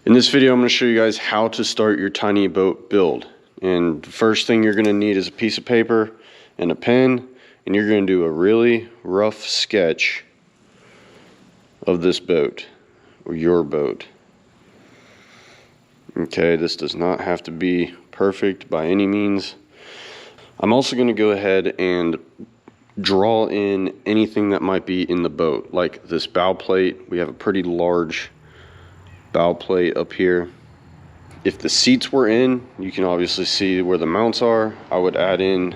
In this video, I'm going to show you guys how to start your tiny boat build. And the first thing you're going to need is a piece of paper and a pen, and you're going to do a really rough sketch of this boat, or your boat. Okay, this does not have to be perfect by any means. I'm also going to go ahead and draw in anything that might be in the boat, like this bow plate. We have a pretty large bow plate up here. If the seats were in, you can obviously see where the mounts are. I would add in,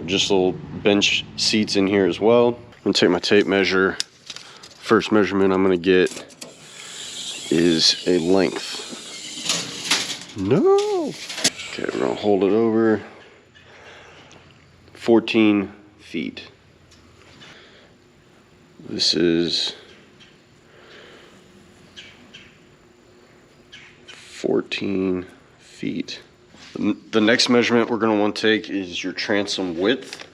just little bench seats in here as well. I'm gonna take my tape measure. First measurement I'm gonna get is a length. No! Okay, we're gonna hold it over 14 feet. This is 14 feet. The next measurement we're going to want to take is your transom width.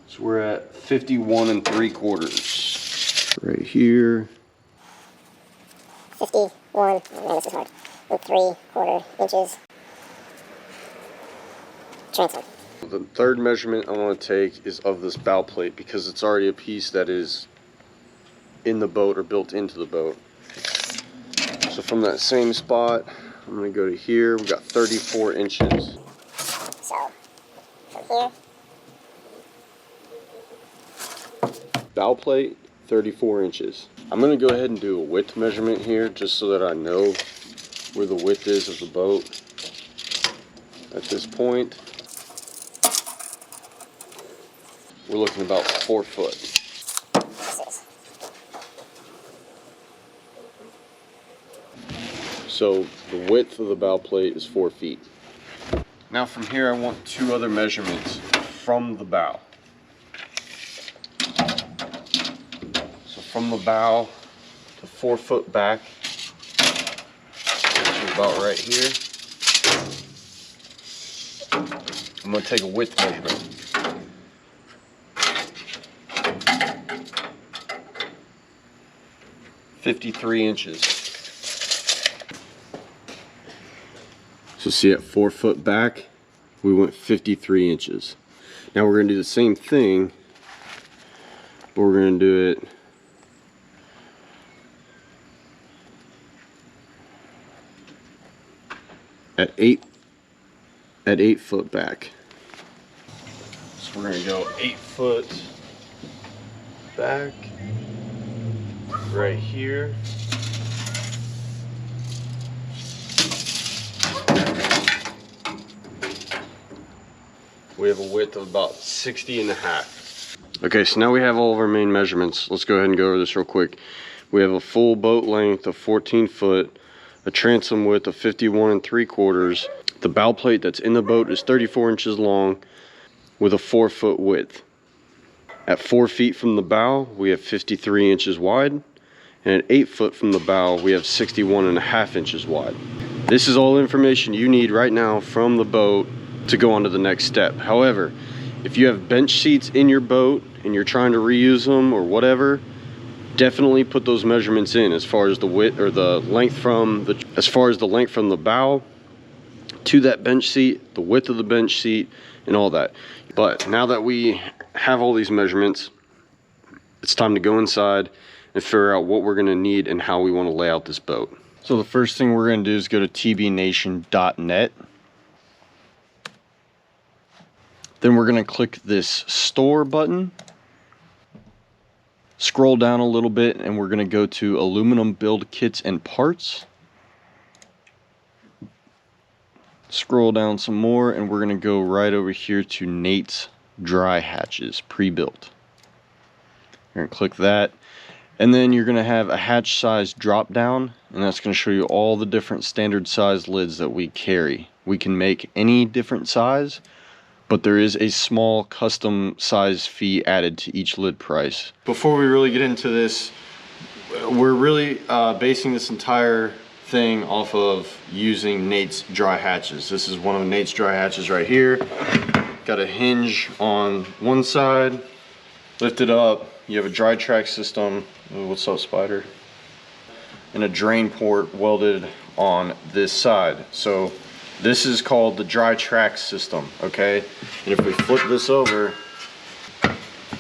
So we're at 51 3/4 right here. 51, man, this is hard, and 3/4 inches transom. The third measurement I want to take is of this bow plate, because it's already a piece that is in the boat or built into the boat. So from that same spot, I'm going to go to here. We've got 34 inches. So from here, bow plate, 34 inches. I'm going to go ahead and do a width measurement here, just so that I know where the width is of the boat at this point. We're looking about 4 foot. So the width of the bow plate is 4 feet. Now from here, I want 2 other measurements from the bow. So from the bow to 4 foot back, which is about right here, I'm going to take a width measurement. .53 inches. So see, at 4 foot back, we went 53 inches. Now we're going to do the same thing, but we're going to do it at 8 foot back. So we're going to go 8 foot back right here. We have a width of about 60.5. Okay, so now we have all of our main measurements. Let's go ahead and go over this real quick. We have a full boat length of 14 foot, a transom width of 51 3/4. The bow plate that's in the boat is 34 inches long with a 4 foot width. At 4 feet from the bow, we have 53 inches wide, and at 8 foot from the bow, we have 61.5 inches wide. This is all information you need right now from the boat to go on to the next step. However, if you have bench seats in your boat and you're trying to reuse them or whatever, definitely put those measurements in as far as the width or the length from the bow to that bench seat, the width of the bench seat, and all that. But now that we have all these measurements, it's time to go inside and figure out what we're going to need and how we want to lay out this boat. So the first thing we're going to do is go to tbnation.net. Then we're going to click this store button, scroll down a little bit, and we're going to go to aluminum build kits and parts. Scroll down some more, and we're going to go right over here to Nate's dry hatches pre-built. You're going to click that, and then you're going to have a hatch size drop down, and that's going to show you all the different standard size lids that we carry. We can make any different size, but there is a small custom size fee added to each lid price. Before we really get into this, we're really basing this entire thing off of using Nate's dry hatches. This is one of Nate's dry hatches right here. Got a hinge on one side, lift it up, you have a dry track system. Ooh, what's up, spider? And a drain port welded on this side. So this is called the dry track system, okay? And if we flip this over,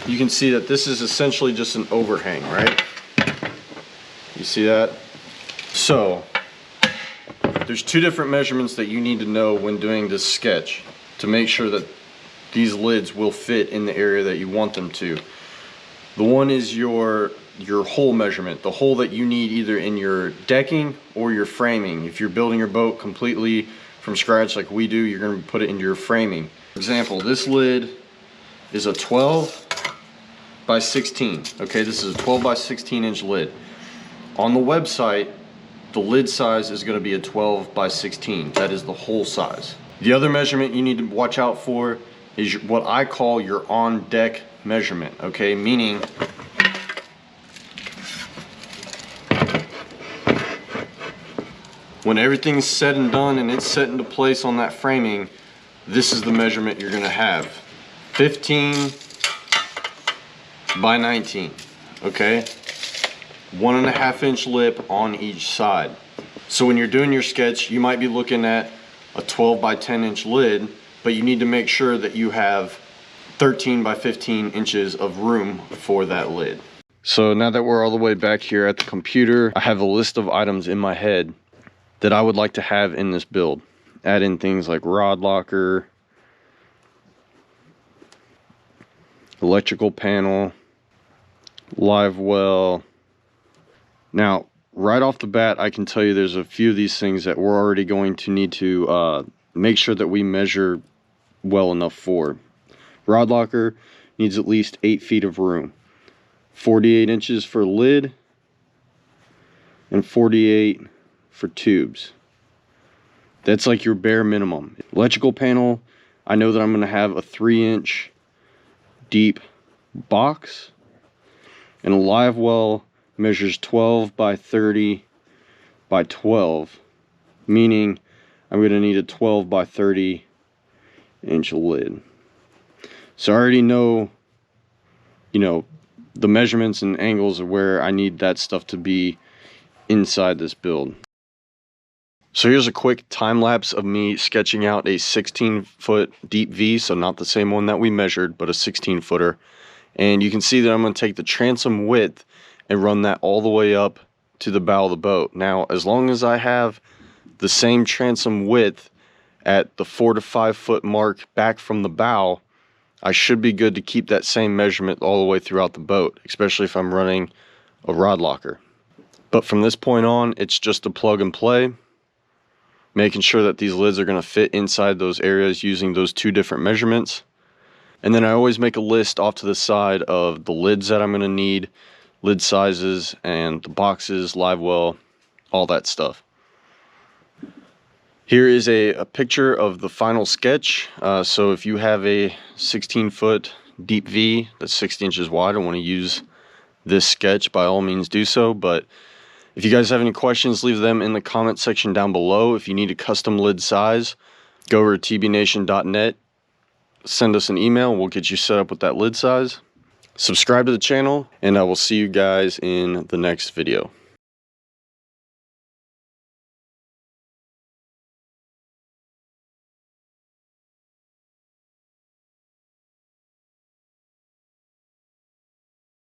you can see that this is essentially just an overhang, right? You see that? So there's two different measurements that you need to know when doing this sketch to make sure that these lids will fit in the area that you want them to. The one is your hole measurement, the hole that you need either in your decking or your framing. If you're building your boat completely from scratch like we do, you're going to put it into your framing. For example, this lid is a 12 by 16. Okay, this is a 12 by 16 inch lid. On the website, the lid size is going to be a 12 by 16. That is the hole size. The other measurement you need to watch out for is what I call your on deck measurement. Okay, meaning when everything's said and done and it's set into place on that framing, this is the measurement you're going to have. 15 by 19. Okay, 1.5 inch lip on each side. So when you're doing your sketch, you might be looking at a 12 by 10 inch lid, but you need to make sure that you have 13 by 15 inches of room for that lid. So now that we're all the way back here at the computer, I have a list of items in my head that I would like to have in this build. Add in things like rod locker, electrical panel, live well. Now, right off the bat, I can tell you there's a few of these things that we're already going to need to make sure that we measure well enough for. Rod locker needs at least 8 feet of room. 48 inches for lid and 48 for tubes. That's like your bare minimum. Electrical panel, I know that I'm going to have a 3-inch deep box, and a live well measures 12 by 30 by 12, meaning I'm going to need a 12 by 30 inch lid. So I already know, the measurements and angles of where I need that stuff to be inside this build. So here's a quick time lapse of me sketching out a 16-foot deep V, so not the same one that we measured, but a 16-footer. And you can see that I'm going to take the transom width and run that all the way up to the bow of the boat. Now, as long as I have the same transom width at the 4 to 5 foot mark back from the bow, I should be good to keep that same measurement all the way throughout the boat, especially if I'm running a rod locker. But from this point on, it's just a plug and play, making sure that these lids are going to fit inside those areas using those two different measurements. And then I always make a list off to the side of the lids that I'm going to need, lid sizes, and the boxes, live well, all that stuff. Here is a picture of the final sketch. So if you have a 16-foot deep V that's 60 inches wide and want to use this sketch, by all means do so. But if you guys have any questions, leave them in the comment section down below. If you need a custom lid size, go over to tbnation.net, send us an email, we'll get you set up with that lid size. Subscribe to the channel, and I will see you guys in the next video.